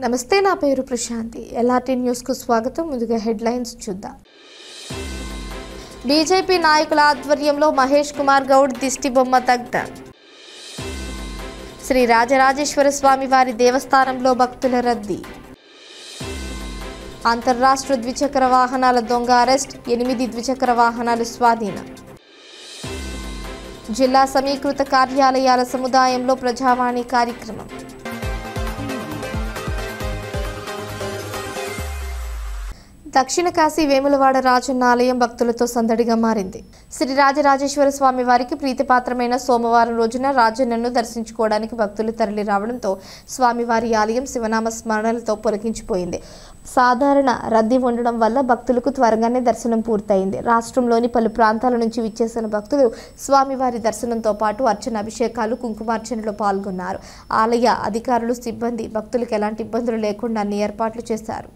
నమస్తే, నా పేరు ప్రశాంతి. ఎల్ఆర్టీ న్యూస్ కు స్వాగతం. ముందుగా హెడ్లైన్స్ చూద్దాం. బీజేపీ నాయకుల ఆధ్వర్యంలో మహేష్ కుమార్ గౌడ్ దిష్టిబొమ్మ దగ్ధం. శ్రీ రాజరాజేశ్వర స్వామి వారి దేవస్థానంలో భక్తుల రద్దీ. అంతర్రాష్ట్ర ద్విచక్ర వాహనాల దొంగ అరెస్ట్, 8 ద్విచక్ర వాహనాలు స్వాధీనం. జిల్లా సమీకృత కార్యాలయాల సముదాయంలో ప్రజావాణి కార్యక్రమం. దక్షిణ కాశీ వేములవాడ రాజన్న ఆలయం భక్తులతో సందడిగా మారింది. శ్రీ రాజరాజేశ్వర స్వామి వారికి ప్రీతిపాత్రమైన సోమవారం రోజున రాజన్నను దర్శించుకోవడానికి భక్తులు తరలి రావడంతో స్వామివారి ఆలయం శివనామ స్మరణలతో పొలకించిపోయింది. సాధారణ రద్దీ ఉండడం వల్ల భక్తులకు త్వరగానే దర్శనం పూర్తయింది. రాష్ట్రంలోని పలు ప్రాంతాల నుంచి విచ్చేసిన భక్తులు స్వామివారి దర్శనంతో పాటు అర్చన, అభిషేకాలు, కుంకుమార్చనలో పాల్గొన్నారు. ఆలయ అధికారులు, సిబ్బంది భక్తులకు ఎలాంటి ఇబ్బందులు లేకుండా అన్ని ఏర్పాట్లు చేశారు.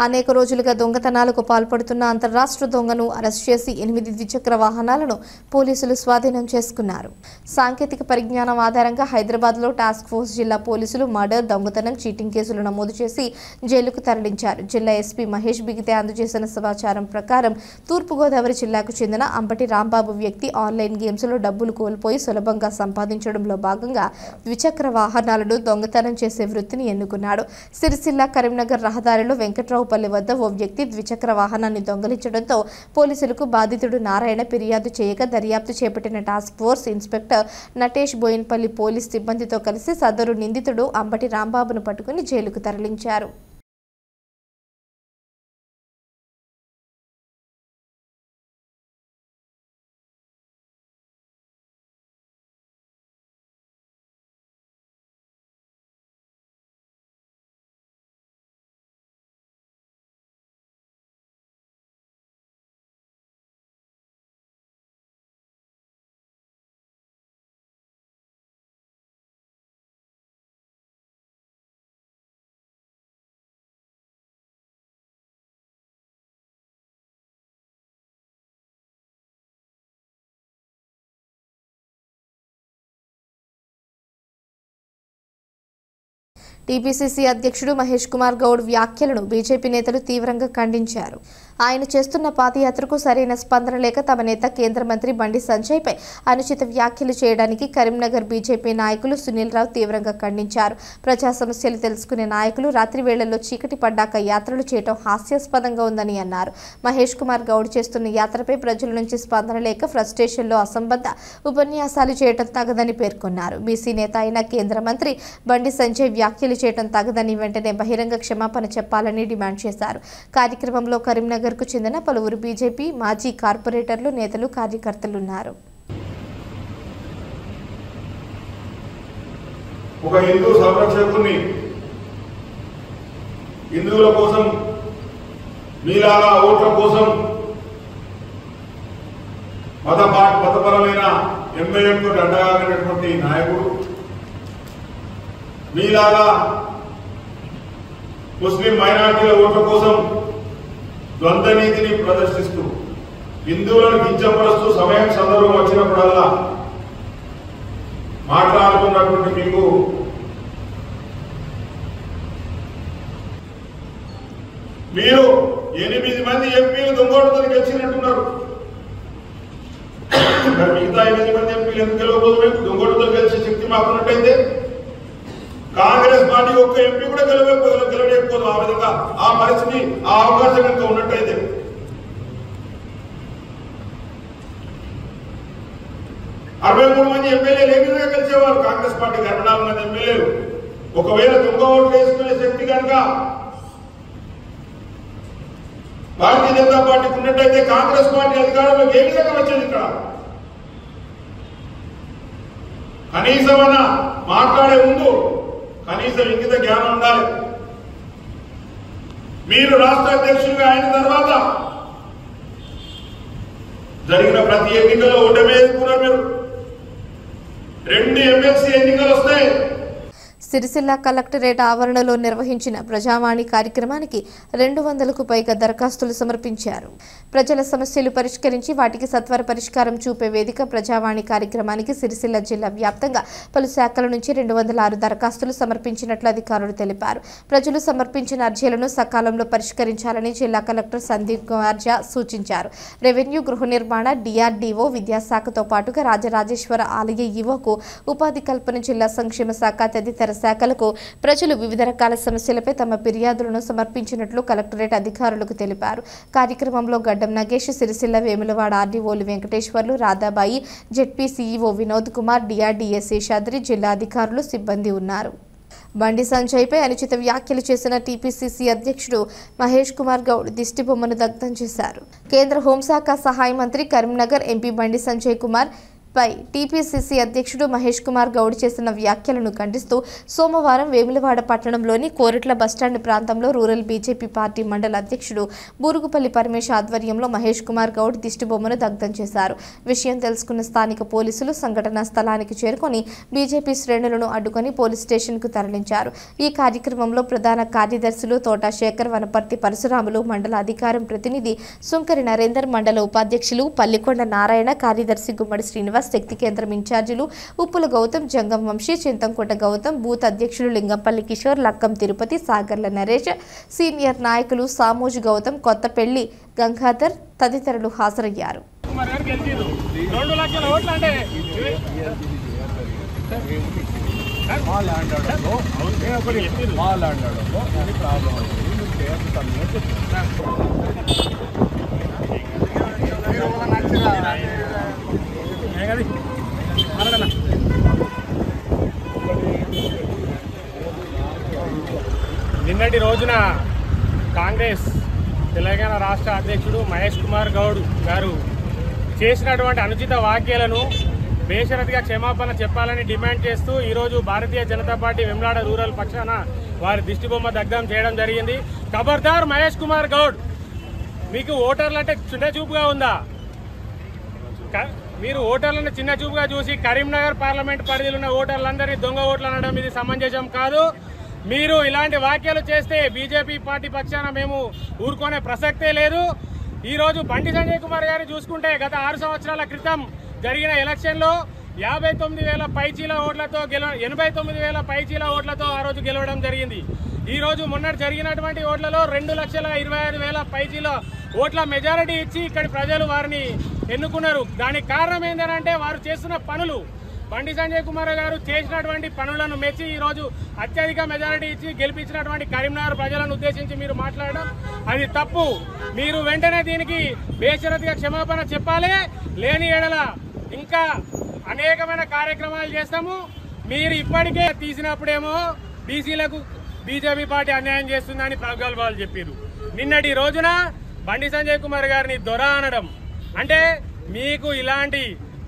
అనేక రోజులుగా దొంగతనాలకు పాల్పడుతున్న అంతర్రాష్ట్ర దొంగను అరెస్ట్ చేసి 8 ద్విచక్ర వాహనాలను పోలీసులు స్వాధీనం చేసుకున్నారు. సాంకేతిక పరిజ్ఞానం ఆధారంగా హైదరాబాద్లో టాస్క్ ఫోర్స్ జిల్లా పోలీసులు మర్డర్, దొంగతనం, చీటింగ్ కేసులు నమోదు చేసి జైలుకు తరలించారు. జిల్లా ఎస్పీ మహేష్ బిగితే అందజేసిన సమాచారం ప్రకారం తూర్పుగోదావరి జిల్లాకు చెందిన అంబటి రాంబాబు వ్యక్తి ఆన్లైన్ గేమ్స్లో డబ్బులు కోల్పోయి సులభంగా సంపాదించడంలో భాగంగా ద్విచక్ర వాహనాలను దొంగతనం చేసే వృత్తిని ఎన్నుకున్నాడు. సిరిసిల్ల కరీంనగర్ రహదారిలో వెంకట్రావు పల్లి వద్ద ఓ వ్యక్తి ద్విచక్ర వాహనాన్ని దొంగలించడంతో పోలీసులకు బాధితుడు నారాయణ ఫిర్యాదు చేయగా దర్యాప్తు చేపట్టిన task force inspector Natesh Bowenpally police సిబ్బందితో కలిసి సదరు నిందితుడు అంబటి రాంబాబును పట్టుకుని జైలుకు తరలించారు. టీపీసీసీ అధ్యక్షుడు మహేష్ కుమార్ గౌడ్ వ్యాఖ్యలను బీజేపీ నేతలు తీవ్రంగా ఖండించారు. ఆయన చేస్తున్న పాదయాత్రకు సరైన స్పందన లేక తమ నేత కేంద్ర మంత్రి బండి సంజయ్పై అనుచిత వ్యాఖ్యలు చేయడానికి కరీంనగర్ బీజేపీ నాయకులు సునీల్ రావు తీవ్రంగా ఖండించారు. ప్రజా సమస్యలు తెలుసుకునే నాయకులు రాత్రి వేళల్లో చీకటి పడ్డాక యాత్రలు చేయడం హాస్యాస్పదంగా ఉందని అన్నారు. మహేష్ కుమార్ గౌడ్ చేస్తున్న యాత్రపై ప్రజల నుంచి స్పందన లేక ఫ్రస్ట్రేషన్లో అసంబద్ధ ఉపన్యాసాలు చేయడం తగదని పేర్కొన్నారు. బీసీ నేత అయిన కేంద్ర మంత్రి బండి సంజయ్ వ్యాఖ్యలు చేయడం తగదని వెంటనే బహిరంగ క్షమాపణ చెప్పాలని డిమాండ్ చేశారు. కార్యక్రమంలో కరీంనగర్ కు చెందిన పలువురు బీజేపీ మాజీ కార్పొరేటర్లు, నేతలు, కార్యకర్తలున్నారు. ఒక హిందూ సంరక్షకుని హిందువుల కోసం, మీలాగా ఓట్ల కోసం మతపరమైన ఎంఐఎంతో అడ్డగానటువంటి నాయకుడు, మీలాగా ముస్లిం మైనార్టీల ఓట్ల కోసం ద్వంద్వ నీతిని ప్రదర్శిస్తూ హిందువులను కించపరుస్తూ సమయం సందర్భం వచ్చినప్పుడల్లా మాట్లాడుతున్నటువంటి మీకు మీరు 8 మంది ఎంపీలు దొంగోటుతో గెలిచినట్టున్నారు. మిగతా 8 మంది ఎంపీలు ఎందుకు గెలవబోదు? మేము దొంగోటుతో గెలిచే శక్తి మాకున్నట్టయితే కాంగ్రెస్ పార్టీ ఒక్క ఎంపీ కూడా గెలవలేకపోదు. ఆ విధంగా ఆ పరిస్థితి, ఆ అవకాశం కనుక ఉన్నట్టయితే 63 మంది ఎమ్మెల్యేలు ఏ విధంగా గెలిచేవారు? కాంగ్రెస్ పార్టీ 64 మంది ఎమ్మెల్యేలు. ఒకవేళ దొంగ ఓట్లు వేసుకునే శక్తి కనుక భారతీయ జనతా పార్టీకి ఉన్నట్టయితే కాంగ్రెస్ పార్టీ అధికారంలోకి ఏ విధంగా వచ్చేది? ఇక్కడ కనీసం అన్న మాట్లాడే ముందు కనీసం ఇంగిత జ్ఞానం ఉండాలి. మీరు రాష్ట్ర అధ్యక్షుడిగా అయిన తర్వాత జరిగిన ప్రతి ఎన్నికల్లో ఓటమి ఎదుర్కొన్నారు. మీరు 2 ఎమ్మెల్సీ ఎన్నికలు వస్తాయి. సిరిసిల్ల కలెక్టరేట్ ఆవరణలో నిర్వహించిన ప్రజావాణి కార్యక్రమానికి 200కు పైగా దరఖాస్తులు సమర్పించారు. ప్రజల సమస్యలు పరిష్కరించి వాటికి సత్వర పరిష్కారం చూపే వేదిక ప్రజావాణి కార్యక్రమానికి సిరిసిల్ల జిల్లా వ్యాప్తంగా పలు శాఖల నుంచి 206 దరఖాస్తులు సమర్పించినట్లు అధికారులు తెలిపారు. ప్రజలు సమర్పించిన అర్జీలను సకాలంలో పరిష్కరించాలని జిల్లా కలెక్టర్ సందీప్ కుమార్ ఝా సూచించారు. రెవెన్యూ, గృహ నిర్మాణ, డిఆర్డీఓ, విద్యాశాఖతో పాటుగా రాజరాజేశ్వర ఆలయ ఈవోకు, ఉపాధి కల్పన, జిల్లా సంక్షేమ శాఖ తదితర శాఖలకు ప్రజలు వివిధ రకాల సమస్యలపై తమ ఫిర్యాదులను సమర్పించినట్లు కలెక్టరేట్ అధికారులకు తెలిపారు. కార్యక్రమంలో గడ్డం నగేష్, సిరిసిల్ల వేములవాడ ఆర్డీఓలు Venkateswarlu, Radhabai, ZP CEO Vinod Kumar, DRDA Seshadri, జిల్లా అధికారులు, సిబ్బంది ఉన్నారు. బండి సంజయ్పై అనుచిత వ్యాఖ్యలు చేసిన టీపీసీసీ అధ్యక్షుడు మహేష్ కుమార్ గౌడ్ దిష్టిబొమ్మను దగ్ధం చేశారు. కేంద్ర హోంశాఖ సహాయ మంత్రి, కరీంనగర్ ఎంపీ బండి సంజయ్ కుమార్ పై టీపీసీసీ అధ్యక్షుడు మహేష్ కుమార్ గౌడ్ చేసిన వ్యాఖ్యలను ఖండిస్తూ సోమవారం వేములవాడ పట్టణంలోని కోరట్ల బస్టాండ్ ప్రాంతంలో రూరల్ బీజేపీ పార్టీ మండల అధ్యక్షుడు బూరుగుపల్లి పరమేశ్ ఆధ్వర్యంలో మహేష్ కుమార్ గౌడ్ దిష్టిబొమ్మను దగ్ధం చేశారు. విషయం తెలుసుకున్న స్థానిక పోలీసులు సంఘటనా స్థలానికి చేరుకొని బీజేపీ శ్రేణులను అడ్డుకొని పోలీస్ స్టేషన్కు తరలించారు. ఈ కార్యక్రమంలో ప్రధాన కార్యదర్శులు తోటా శేఖర్, వనపర్తి పరశురాములు, మండల అధికారం ప్రతినిధి సుంకరి నరేందర్, మండల ఉపాధ్యక్షులు పల్లికొండ నారాయణ, కార్యదర్శి గుమ్మడి శ్రీనివాస్, శక్తి కేంద్రం ఇన్ఛార్జీలు ఉప్పుల గౌతమ్, జంగం వంశీ, చింతంకోట గౌతమ్, బూత్ అధ్యక్షులు లింగంపల్లి కిషోర్, లక్కం తిరుపతి, సాగర్ల నరేష్, సీనియర్ నాయకులు సామోజు గౌతమ్, కొత్తపెళ్లి గంగాధర్ తదితరులు హాజరయ్యారు. నిన్నటి రోజున కాంగ్రెస్ తెలంగాణ రాష్ట్ర అధ్యక్షుడు మహేష్ కుమార్ గౌడ్ గారు చేసినటువంటి అనుచిత వ్యాఖ్యలను బేషరతుగా క్షమాపణ చెప్పాలని డిమాండ్ చేస్తూ ఈరోజు భారతీయ జనతా పార్టీ వెమ్లాడ రూరల్ పక్షాన వారి దిష్టిబొమ్మ దగ్ధం చేయడం జరిగింది. ఖబర్దార్ మహేష్ కుమార్ గౌడ్, మీకు ఓటర్లు అంటే చిన్న చూపుగా ఉందా? మీరు ఓటర్లను చిన్న చూపుగా చూసి కరీంనగర్ పార్లమెంట్ పరిధిలో ఉన్న ఓటర్లందరినీ దొంగ ఓట్లు అనడం ఇది సమంజసం కాదు. మీరు ఇలాంటి వ్యాఖ్యలు చేస్తే బీజేపీ పార్టీ పక్షాన మేము ఊరుకునే ప్రసక్తే లేదు. ఈరోజు బండి సంజయ్ కుమార్ గారు చూసుకుంటే గత 6 సంవత్సరాల క్రితం జరిగిన ఎలక్షన్లో 59,000 పైచీల ఓట్లతో 89,000 పైచీల ఓట్లతో ఆ రోజు గెలవడం జరిగింది. ఈ రోజు మొన్న జరిగినటువంటి ఓట్లలో 2,25,000 పైచీల ఓట్ల మెజారిటీ ఇచ్చి ఇక్కడి ప్రజలు వారిని ఎన్నుకున్నారు. దానికి కారణం ఏంటంటే వారు చేస్తున్న పనులు, బండి సంజయ్ కుమార్ గారు చేసినటువంటి పనులను మెచ్చి ఈరోజు అత్యధిక మెజారిటీ ఇచ్చి గెలిపించినటువంటి కరీంనగర్ ప్రజలను ఉద్దేశించి మీరు మాట్లాడడం అది తప్పు. మీరు వెంటనే దీనికి బేషరతుగా క్షమాపణ చెప్పాలి. లేని ఎడల ఇంకా అనేకమైన కార్యక్రమాలు చేస్తాము. మీరు ఇప్పటికే తీసినప్పుడేమో బీసీలకు బీజేపీ పార్టీ అన్యాయం చేస్తుందని ప్రగల్భాలు చెప్పారు. నిన్నటి రోజున బండి సంజయ్ కుమార్ గారిని దొర అనడం అంటే మీకు ఇలాంటి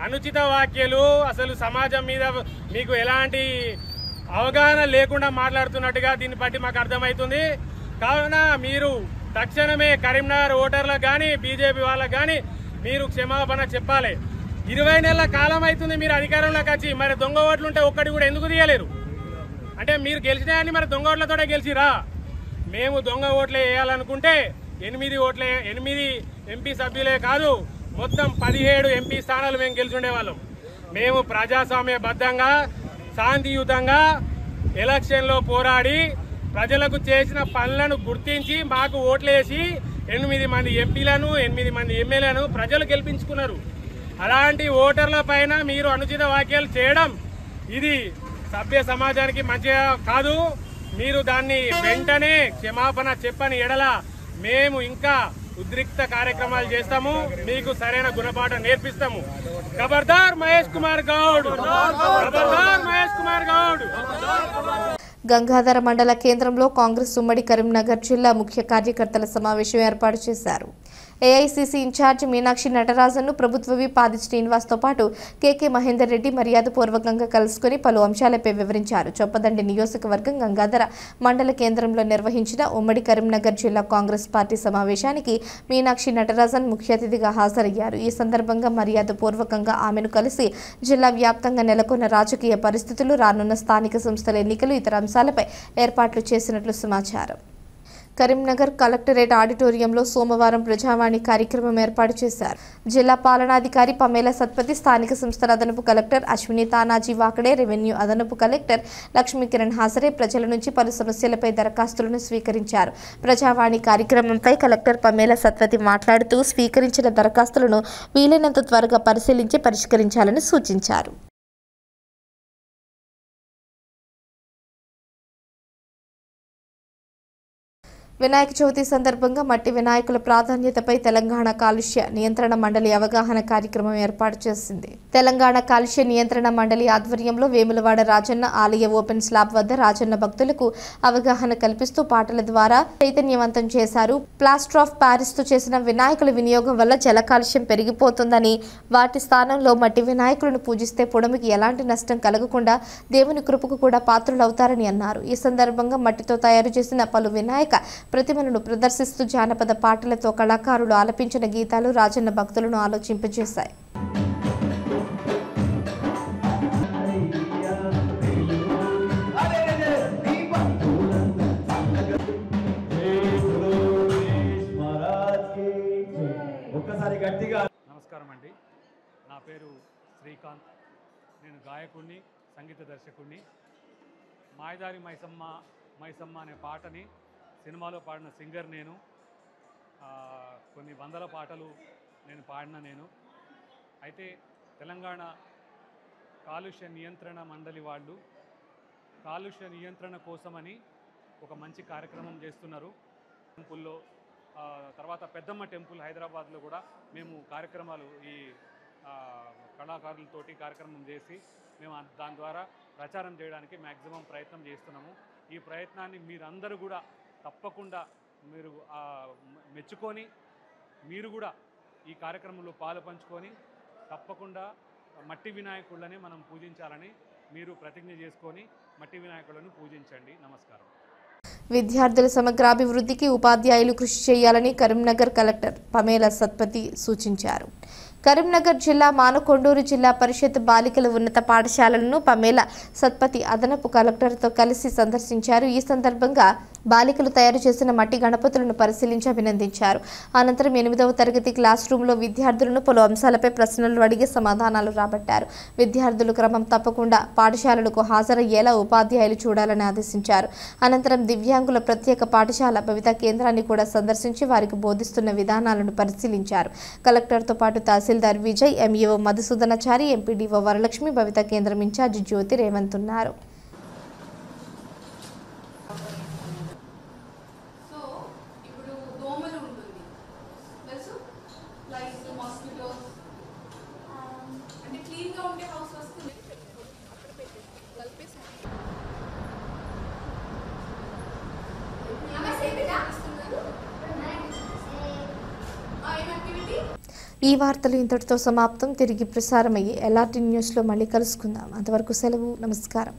అనుచిత వ్యాఖ్యలు, అసలు సమాజం మీద మీకు ఎలాంటి అవగాహన లేకుండా మాట్లాడుతున్నట్టుగా దీన్ని బట్టి మాకు అర్థమవుతుంది. కావున మీరు తక్షణమే కరీంనగర్ ఓటర్లకు కానీ బీజేపీ వాళ్ళకు కానీ మీరు క్షమాపణ చెప్పాలి. 20 నెలల కాలం అవుతుంది మీరు అధికారంలోకి వచ్చి, మరి దొంగ ఓట్లు ఉంటే ఒక్కటి కూడా ఎందుకు తీయలేరు? అంటే మీరు గెలిచినాయని మరి దొంగ ఓట్లతోనే గెలిచిరా? మేము దొంగ ఓట్లే వేయాలనుకుంటే 8 ఎంపీ సభ్యులే కాదు, మొత్తం 17 ఎంపీ స్థానాలు మేము గెలిచుండేవాళ్ళం. మేము ప్రజాస్వామ్యబద్ధంగా శాంతియుతంగా ఎలక్షన్లో పోరాడి ప్రజలకు చేసిన పనులను గుర్తించి మాకు ఓట్లేసి 8 మంది ఎంపీలను 8 మంది ఎమ్మెల్యేలను ప్రజలు గెలిపించుకున్నారు. అలాంటి ఓటర్ల పైన మీరు అనుచిత వ్యాఖ్యలు చేయడం ఇది సభ్య సమాజానికి మంచిగా కాదు. మీరు దాన్ని వెంటనే క్షమాపణ చెప్పని ఎడల మేము ఇంకా ఉద్రిక్త కార్యక్రమాలు చేస్తాము, మీకు సరైన గుణపాఠం నేర్పిస్తాము. ఖబర్దార్ మహేష్ కుమార్ గౌడ్, ఖబర్దార్ మహేష్ కుమార్ గౌడ్. గంగాధర మండల కేంద్రంలో కాంగ్రెస్ ఉమ్మడి కరీంనగర్ జిల్లా ముఖ్య కార్యకర్తల సమావేశం ఏర్పాటు చేశారు. ఏఐసీసీ ఇన్ఛార్జ్ మీనాక్షి నటరాజన్ను ప్రభుత్వ విప్ ఆది శ్రీనివాస్తో పాటు కేకే మహేందర్ రెడ్డి మర్యాదపూర్వకంగా కలుసుకుని పలు అంశాలపై వివరించారు. చొప్పదండి నియోజకవర్గం గంగాధర మండల కేంద్రంలో నిర్వహించిన ఉమ్మడి కరీంనగర్ జిల్లా కాంగ్రెస్ పార్టీ సమావేశానికి మీనాక్షి నటరాజన్ ముఖ్య అతిథిగా హాజరయ్యారు. ఈ సందర్భంగా మర్యాదపూర్వకంగా ఆమెను కలిసి జిల్లా వ్యాప్తంగా నెలకొన్న రాజకీయ పరిస్థితులు, రానున్న స్థానిక సంస్థల ఎన్నికలు, ఇతర అంశాలపై ఏర్పాట్లు చేసినట్లు సమాచారం. కరీంనగర్ కలెక్టరేట్ ఆడిటోరియంలో సోమవారం ప్రజావాణి కార్యక్రమం ఏర్పాటు చేశారు. జిల్లా పాలనాధికారి పమేలా సత్పతి, స్థానిక సంస్థల అదనపు కలెక్టర్ అశ్విని తానాజీ వాకడే, రెవెన్యూ అదనపు కలెక్టర్ లక్ష్మీకిరణ్ హాజరై ప్రజల నుంచి పలు సమస్యలపై దరఖాస్తులను స్వీకరించారు. ప్రజావాణి కార్యక్రమంపై కలెక్టర్ పమేలా సత్పతి మాట్లాడుతూ స్వీకరించిన దరఖాస్తులను వీలైనంత త్వరగా పరిశీలించి పరిష్కరించాలని సూచించారు. వినాయక చవితి సందర్భంగా మట్టి వినాయకుల ప్రాధాన్యతపై తెలంగాణ కాలుష్య నియంత్రణ మండలి అవగాహన కార్యక్రమం ఏర్పాటు చేసింది. తెలంగాణ కాలుష్య నియంత్రణ మండలి ఆధ్వర్యంలో వేములవాడ రాజన్న ఆలయ ఓపెన్ స్లాబ్ వద్ద రాజన్న భక్తులకు అవగాహన కల్పిస్తూ పాటల ద్వారా చైతన్యవంతం చేశారు. ప్లాస్టర్ ఆఫ్ ప్యారిస్ తో చేసిన వినాయకుల వినియోగం వల్ల జల కాలుష్యం పెరిగిపోతుందని, వాటి స్థానంలో మట్టి వినాయకులను పూజిస్తే పొడమికి ఎలాంటి నష్టం కలగకుండా దేవుని కృపకు కూడా పాత్రులవుతారని అన్నారు. ఈ సందర్భంగా మట్టితో తయారు చేసిన పలు వినాయక ప్రతిమలను ప్రదర్శిస్తూ జానపద పాటలతో కళాకారులు ఆలపించిన గీతాలు రాజన్న భక్తులను ఆలోచింపజేశాయి. నమస్కారం అండి, నా పేరు శ్రీకాంత్. నేను గాయకుడిని, సంగీత దర్శకుడిని. మాయదారి మైసమ్మ అనే పాటని సినిమాలో పాడిన సింగర్ నేను. కొన్ని వందల పాటలు పాడిన నేను. అయితే తెలంగాణ కాలుష్య నియంత్రణ మండలి వాళ్ళు కాలుష్య నియంత్రణ కోసమని ఒక మంచి కార్యక్రమం చేస్తున్నారు. టెంపుల్లో తర్వాత పెద్దమ్మ టెంపుల్ హైదరాబాద్లో కూడా మేము కార్యక్రమాలు ఈ కళాకారులతోటి కార్యక్రమం చేసి మేము దాని ద్వారా ప్రచారం చేయడానికి మ్యాక్సిమం ప్రయత్నం చేస్తున్నాము. ఈ ప్రయత్నాన్ని మీరందరూ కూడా తప్పకుండా మీరు మెచ్చుకొని మీరు కూడా ఈ కార్యక్రమంలో పాలు పంచుకొని తప్పకుండా మట్టి వినాయకుళ్ళని మనం పూజించాలని మీరు ప్రతిజ్ఞ చేసుకొని మట్టి వినాయకులను పూజించండి. నమస్కారం. విద్యార్థుల సమగ్రాభివృద్ధికి ఉపాధ్యాయులు కృషి చేయాలని కరీంనగర్ కలెక్టర్ పమేలా సత్పతి సూచించారు. కరీంనగర్ జిల్లా మానకొండూరు జిల్లా పరిషత్ బాలికల ఉన్నత పాఠశాలలను పమేలా సత్పతి అదనపు కలెక్టర్తో కలిసి సందర్శించారు. ఈ సందర్భంగా బాలికలు తయారు చేసిన మట్టి గణపతులను పరిశీలించి అభినందించారు. అనంతరం 8వ తరగతి క్లాస్ రూమ్లో విద్యార్థులను పలు అంశాలపై ప్రశ్నలు అడిగి సమాధానాలు రాబట్టారు. విద్యార్థులు క్రమం తప్పకుండా పాఠశాలలకు హాజరయ్యేలా ఉపాధ్యాయులు చూడాలని ఆదేశించారు. అనంతరం దివ్యాంగుల ప్రత్యేక పాఠశాల భవితా కేంద్రాన్ని కూడా సందర్శించి వారికి బోధిస్తున్న విధానాలను పరిశీలించారు. కలెక్టర్తో పాటు తహసీల్దార్ విజయ్, ఎంఈఓ మధుసూదనాచారి, ఎంపీడీఓ వరలక్ష్మి, భవితా కేంద్రం ఇన్ఛార్జి జ్యోతి రేవంత్ ఉన్నారు. ఈ వార్తలు ఇంతటితో సమాప్తం. తిరిగి ప్రసారమయ్యే ఎల్ఆర్టీ న్యూస్లో మళ్ళీ కలుసుకుందాం. అంతవరకు సెలవు. నమస్కారం.